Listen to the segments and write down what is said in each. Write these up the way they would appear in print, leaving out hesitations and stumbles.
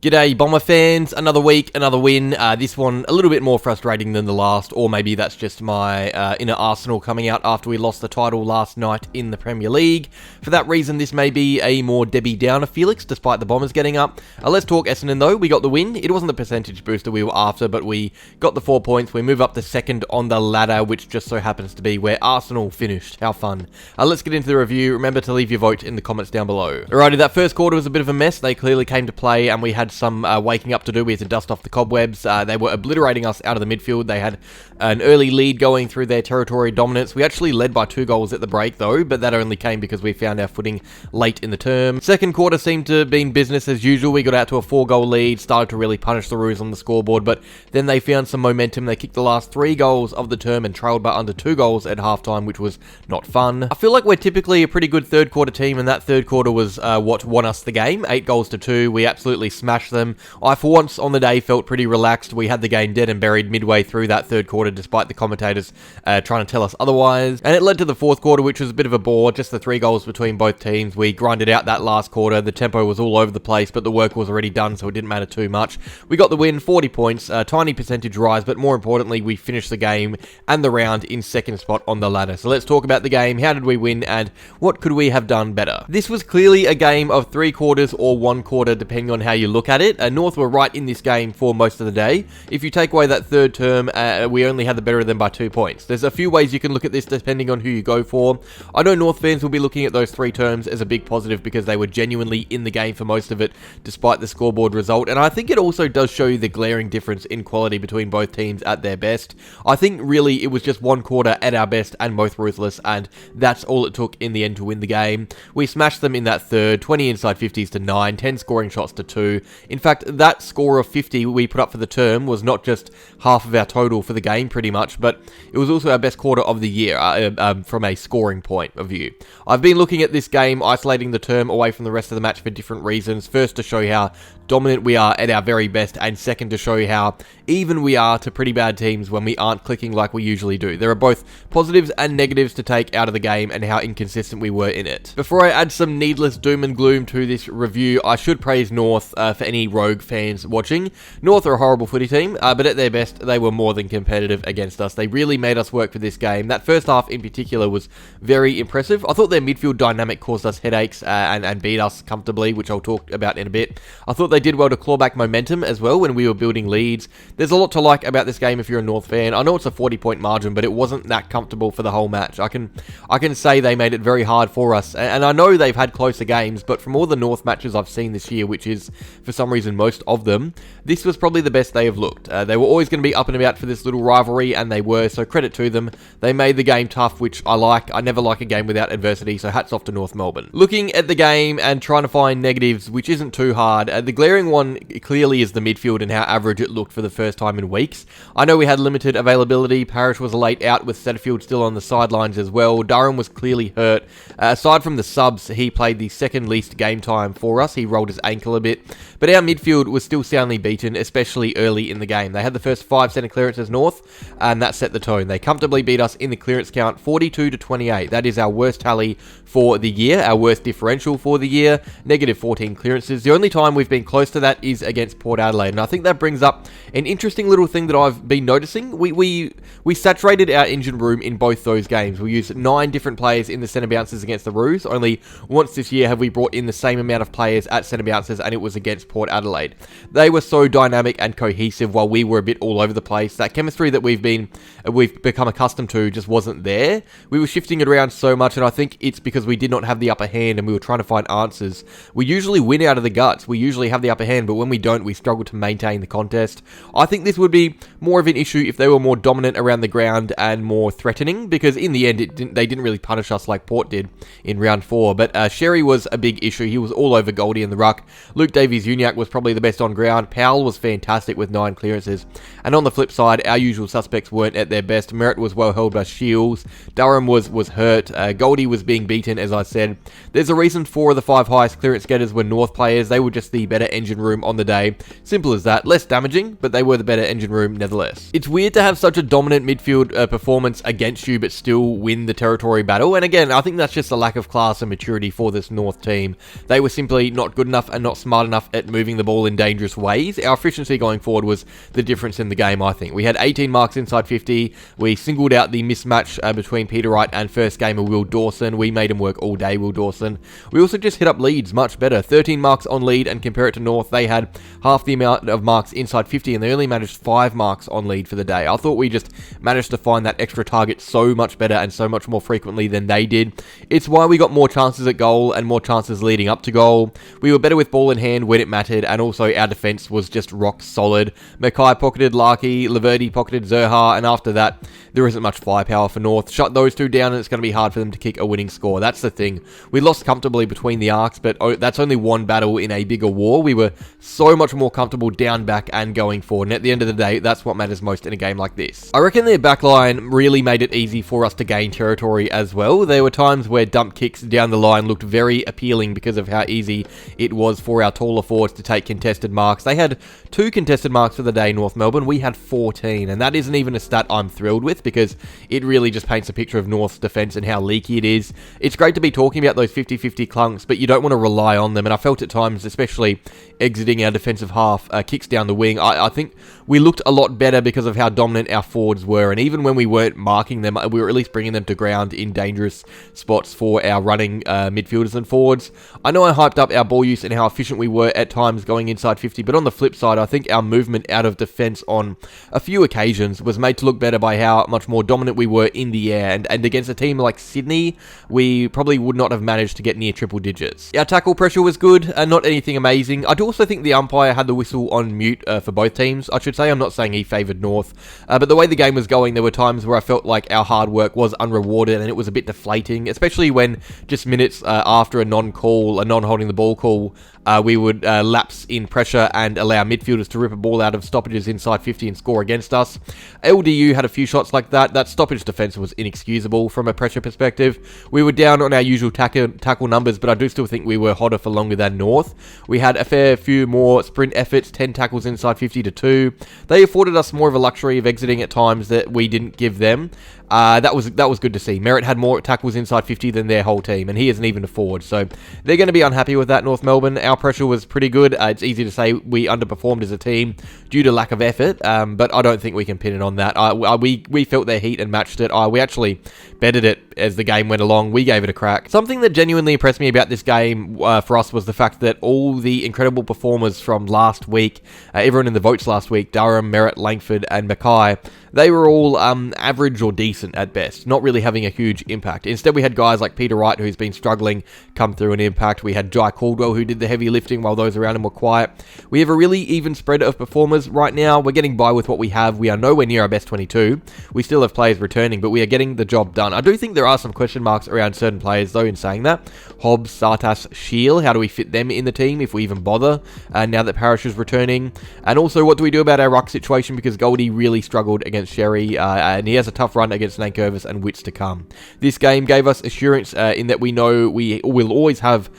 G'day Bomber fans, another week, another win. This one a little bit more frustrating than the last, or maybe that's just my inner Arsenal coming out after we lost the title last night in the Premier League. For that reason, this may be a more Debbie Downer Felix, despite the Bombers getting up. Let's talk Essendon though. We got the win. It wasn't the percentage booster we were after, but we got the 4 points. We move up to second on the ladder, which just so happens to be where Arsenal finished. How fun. Let's get into the review. Remember to leave your vote in the comments down below. Alrighty, that first quarter was a bit of a mess. They clearly came to play, and we had some waking up to do. We had to dust off the cobwebs. They were obliterating us out of the midfield. They had an early lead going through their territory dominance. We actually led by 2 goals at the break though, but that only came because we found our footing late in the term. Second quarter seemed to have been business as usual. We got out to a 4-goal lead, started to really punish the Roos on the scoreboard, but then they found some momentum. They kicked the last 3 goals of the term and trailed by under 2 goals at halftime, which was not fun. I feel like we're typically a pretty good third quarter team, and that third quarter was what won us the game. 8 goals to 2. We absolutely smashed them. I, for once on the day, felt pretty relaxed. We had the game dead and buried midway through that third quarter, despite the commentators trying to tell us otherwise. And it led to the fourth quarter, which was a bit of a bore. Just the 3 goals between both teams. We grinded out that last quarter. The tempo was all over the place, but the work was already done, so it didn't matter too much. We got the win, 40 points, a tiny percentage rise, but more importantly, we finished the game and the round in second spot on the ladder. So let's talk about the game. How did we win, and what could we have done better? This was clearly a game of 3 quarters or 1 quarter, depending on how you look at it. North were right in this game for most of the day. If you take away that third term, we only had the better of them by 2 points. There's a few ways you can look at this depending on who you go for. I know North fans will be looking at those 3 terms as a big positive because they were genuinely in the game for most of it, despite the scoreboard result. And I think it also does show you the glaring difference in quality between both teams at their best. I think really it was just 1 quarter at our best and both ruthless, and that's all it took in the end to win the game. We smashed them in that third, 20 inside 50s to 9, 10 scoring shots to 2. In fact, that score of 50 we put up for the term was not just half of our total for the game pretty much, but it was also our best quarter of the year from a scoring point of view. I've been looking at this game, isolating the term away from the rest of the match for different reasons. First, to show you how dominant we are at our very best, and second, to show you how even we are to pretty bad teams when we aren't clicking like we usually do. There are both positives and negatives to take out of the game and how inconsistent we were in it. Before I add some needless doom and gloom to this review, I should praise North for any Rogue fans watching. North are a horrible footy team, but at their best, they were more than competitive against us. They really made us work for this game. That first half in particular was very impressive. I thought their midfield dynamic caused us headaches and beat us comfortably, which I'll talk about in a bit. I thought they did well to claw back momentum as well when we were building leads. There's a lot to like about this game if you're a North fan. I know it's a 40-point margin, but it wasn't that comfortable for the whole match. I can say they made it very hard for us, and I know they've had closer games, but from all the North matches I've seen this year, which is for some reason most of them, this was probably the best they have looked. They were always going to be up and about for this little rivalry, and they were, so credit to them. They made the game tough, which I like. I never like a game without adversity, so hats off to North Melbourne. Looking at the game and trying to find negatives, which isn't too hard, the glaring one clearly is the midfield and how average it looked for the first time in weeks. I know we had limited availability. Parrish was late out with Setterfield still on the sidelines as well. Durham was clearly hurt. Aside from the subs, he played the second least game time for us. He rolled his ankle a bit. But our midfield was still soundly beaten, especially early in the game. They had the first 5 centre clearances North, and that set the tone. They comfortably beat us in the clearance count, 42 to 28. That is our worst tally for the year, our worst differential for the year, negative 14 clearances. The only time we've been close to that is against Port Adelaide, and I think that brings up an interesting little thing that I've been noticing. We saturated our engine room in both those games. We used 9 different players in the centre bounces against the Roos. Only once this year have we brought in the same amount of players at centre bounces, and it was against Port Adelaide. They were so dynamic and cohesive while we were a bit all over the place. That chemistry that we've become accustomed to just wasn't there. We were shifting it around so much, and I think it's because we did not have the upper hand and we were trying to find answers. We usually win out of the guts. We usually have the upper hand, but when we don't, we struggle to maintain the contest. I think this would be more of an issue if they were more dominant around the ground and more threatening, because in the end, they didn't really punish us like Port did in round 4. But Sherry was a big issue. He was all over Goldie in the ruck. Luke Davies-Uniacke was probably the best on ground. Powell was fantastic with 9 clearances. And on the flip side, our usual suspects weren't at their best. Merritt was well held by Shields. Durham was hurt. Goldie was being beaten, as I said. There's a reason 4 of the 5 highest clearance getters were North players. They were just the better engine room on the day. Simple as that. Less damaging, but they were the better engine room nevertheless. It's weird to have such a dominant midfield performance against you, but still win the territory battle. And again, I think that's just a lack of class and maturity for this North team. They were simply not good enough and not smart enough at moving the ball in dangerous ways. Our efficiency going forward was the difference in the game, I think. We had 18 marks inside 50. We singled out the mismatch between Peter Wright and first gamer Will Dawson. We made him work all day, Will Dawson. We also just hit up leads much better. 13 marks on lead, and compare it to North, they had half the amount of marks inside 50 and they only managed 5 marks on lead for the day. I thought we just managed to find that extra target so much better and so much more frequently than they did. It's why we got more chances at goal and more chances leading up to goal. We were better with ball in hand when it mattered, and also our defence was just rock solid. Mackay pocketed Larky, Laverty pocketed Zerha, and after that, there isn't much firepower for North. Shut those two down and it's going to be hard for them to kick a winning score. That's the thing. We lost comfortably between the arcs, but that's only one battle in a bigger war. We were so much more comfortable down back and going forward, and at the end of the day, that's what matters most in a game like this. I reckon their backline really made it easy for us to gain territory as well. There were times where dump kicks down the line looked very appealing because of how easy it was for our taller forwards to take contested marks. They had 2 contested marks for the day, North Melbourne. We had 14, and that isn't even a stat I'm thrilled with because it really just paints a picture of North's defence and how leaky it is. It's great to be talking about those 50-50 clunks, but you don't want to rely on them, and I felt at times, especially exiting our defensive half, kicks down the wing, I think we looked a lot better because of how dominant our forwards were, and even when we weren't marking them, we were at least bringing them to ground in dangerous spots for our running midfielders and forwards. I know I hyped up our ball use and how efficient we were at times going inside 50, but on the flip side, I think our movement out of defence on a few occasions was made to look better by how much more dominant we were in the air, and against a team like Sydney, we probably would not have managed to get near triple digits. Our tackle pressure was good, not anything amazing. I do also think the umpire had the whistle on mute for both teams, I should say. I'm not saying he favoured North, but the way the game was going, there were times where I felt like our hard work was unrewarded and it was a bit deflating, especially when just minutes after a non-call, a non-holding the ball call, we would lapse in pressure and allow midfielders to rip a ball out of stoppages inside 50 and score against us. LDU had a few shots like that. That stoppage defence was inexcusable from a pressure perspective. We were down on our usual tackle numbers, but I do still think we were hotter for longer than North. We had a fair few more sprint efforts, 10 tackles inside 50 to 2. They afforded us more of a luxury of exiting at times that we didn't give them. That was good to see. Merritt had more tackles inside 50 than their whole team, and he isn't even a forward, so they're going to be unhappy with that, North Melbourne. Our pressure was pretty good. It's easy to say we underperformed as a team due to lack of effort, but I don't think we can pin it on that. We felt their heat and matched it. We actually betted it as the game went along. We gave it a crack. Something that genuinely impressed me about this game for us was the fact that all the incredible performers from last week, everyone in the votes last week, Durham, Merritt, Langford, and Mackay, they were all average or decent at best, not really having a huge impact. Instead, we had guys like Peter Wright, who's been struggling, come through an impact. We had Jai Caldwell, who did the heavy lifting while those around him were quiet. We have a really even spread of performers right now. We're getting by with what we have. We are nowhere near our best 22. We still have players returning, but we are getting the job done. I do think there are some question marks around certain players, though, in saying that. Hobbs, Sartas, Shiel, how do we fit them in the team, if we even bother, now that Parrish is returning? And also, what do we do about our ruck situation, because Goldie really struggled against Sherry, and he has a tough run against Nankervis and Wits to come. This game gave us assurance in that we know we will always have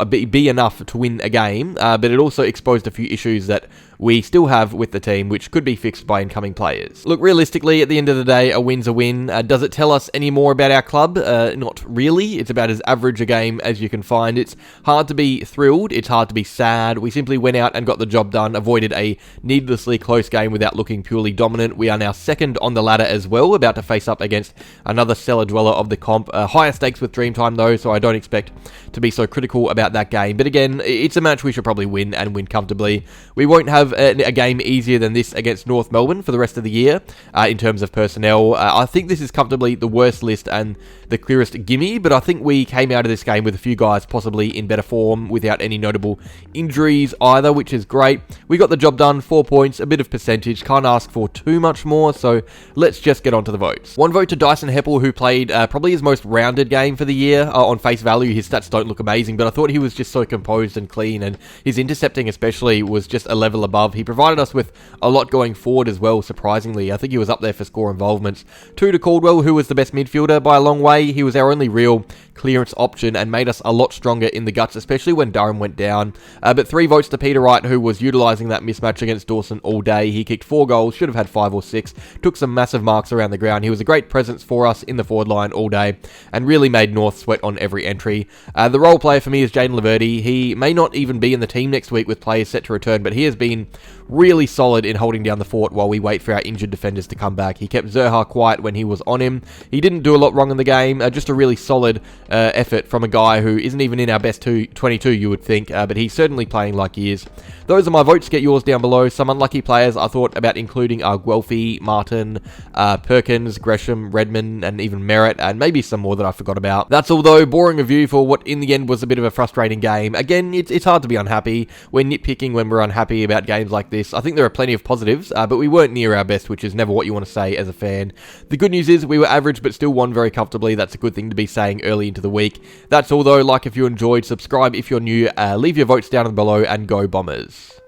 be enough to win a game, but it also exposed a few issues that we still have with the team, which could be fixed by incoming players. Look, realistically, at the end of the day, a win's a win. Does it tell us any more about our club? Not really. It's about as average a game as you can find. It's hard to be thrilled. It's hard to be sad. We simply went out and got the job done, avoided a needlessly close game without looking purely dominant. We are now second on the ladder as well, about to face up against another cellar dweller of the comp. Higher stakes with Dreamtime, though, so I don't expect to be so critical about that game. But again, it's a match we should probably win, and win comfortably. We won't have a game easier than this against North Melbourne for the rest of the year in terms of personnel. I think this is comfortably the worst list and the clearest gimme, but I think we came out of this game with a few guys possibly in better form without any notable injuries either, which is great. We got the job done, 4 points, a bit of percentage, can't ask for too much more, so let's just get on to the votes. One vote to Dyson Heppel, who played probably his most rounded game for the year. On face value, his stats don't look amazing, but I thought he was just so composed and clean, and his intercepting especially was just a level above. He provided us with a lot going forward as well, surprisingly. I think he was up there for score involvements. 2 to Caldwell, who was the best midfielder by a long way. He was our only real clearance option and made us a lot stronger in the guts, especially when Durham went down. But 3 votes to Peter Wright, who was utilising that mismatch against Dawson all day. He kicked 4 goals, should have had 5 or 6, took some massive marks around the ground. He was a great presence for us in the forward line all day and really made North sweat on every entry. The role player for me is Jayden Laverde. He may not even be in the team next week with players set to return, but he has been really solid in holding down the fort while we wait for our injured defenders to come back. He kept Zerha quiet when he was on him. He didn't do a lot wrong in the game. Just a really solid effort from a guy who isn't even in our best 22, you would think, but he's certainly playing like he is. Those are my votes. Get yours down below. Some unlucky players I thought about including are Guelphy, Martin, Perkins, Gresham, Redmond, and even Merritt, and maybe some more that I forgot about. That's all though. Boring review for what in the end was a bit of a frustrating game. Again, it's hard to be unhappy. We're nitpicking when we're unhappy about games like this. I think there are plenty of positives, but we weren't near our best, which is never what you want to say as a fan. The good news is we were average, but still won very comfortably. That's a good thing to be saying early into the week. That's all though. Like if you enjoyed, subscribe if you're new, leave your votes down below, and go Bombers.